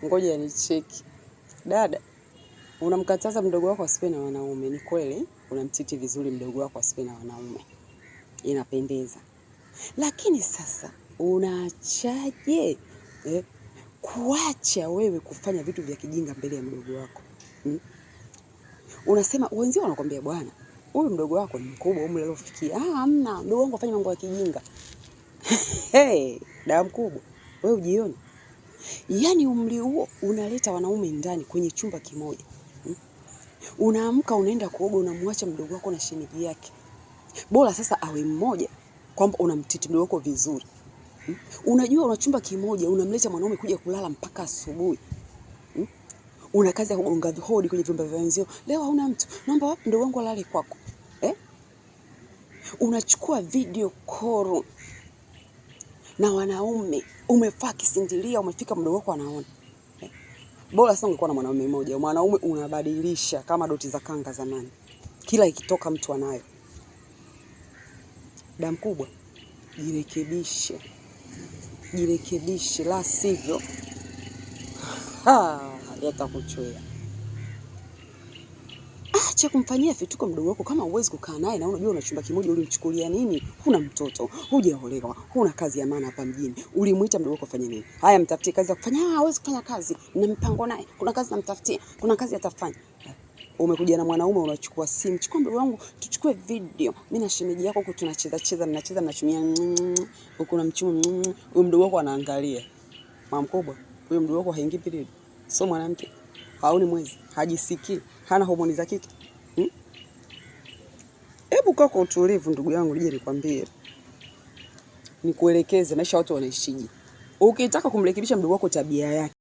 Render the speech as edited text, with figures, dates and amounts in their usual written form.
Ngoja nicheki. Dada, unamkataza mdogo wako asiwe na wanaume. Ni kweli, unamtiti vizuri mdogo wako asiwe na wanaume. Inapendeza. Lakini sasa, unaachaje kuacha wewe kufanya vitu vya kijinga mbele ya mdogo wako? Unasema, wenzio wanakuambia bwana, huyu mdogo wako ni mkubwa, umri aliofikia. Hamna, mdogo wangu afanye mambo ya kijinga. Dada mkubwa, wewe ujione. Yaani umri huo unaleta wanaume ndani kwenye chumba kimoja. Unaamka unaenda kuoga, unamwacha mdogo wako na shemeji yake. Bora sasa awe mmoja kwamba unamtiti mdogo wako vizuri. Unajua una chumba kimoja, unamleta mwanaume kuja kulala mpaka asubuhi. Una kazi ya kugonga hodi kwenye vyumba vya wenzio. Leo hauna mtu. Naomba wapi mdogo wangu alale kwako. Unachukua video call na wanaume, umefaa kisindilia, umefika mdogo wako anaona. Bora sasa ungekuwa na mwanaume mmoja. Mwanaume unabadilisha kama doti za kanga zamani. Kila ikitoka mtu anayo. Dada mkubwa, jirekebishe. Jirekebishe, la sivyo yatakuchwea. Acha kumfanyia vituko mdogo wako kama huwezi kukaa naye na unajua una chumba kimoja, ulimchukulia nini? Huna mtoto, hujaolewa, huna kazi ya maana hapa mjini. Ulimuita mdogo wako afanye nini? Haya, mtafutie kazi ya kufanya. Hawezi kufanya kazi. Na mpango naye. Kuna kazi namtafutia, kuna kazi atafanya. Umekuja na mwanaume unachukua simu. Chukua mdogo wangu, tuchukue video. Mimi na shemeji yako huko tunacheza, mnachumia huko na mchumu. Huyo mdogo wako anaangalia. Mama mkubwa, huyo mdogo wako haingii period. Sio mwanamke. Haoni mwezi, hajisikii, hana homoni za kike. Hebu kaa kwa utulivu ndugu yangu, nije nikwambie. Nikuelekeze maisha watu wanaishije. Ukitaka kumrekebisha mdogo wako tabia yake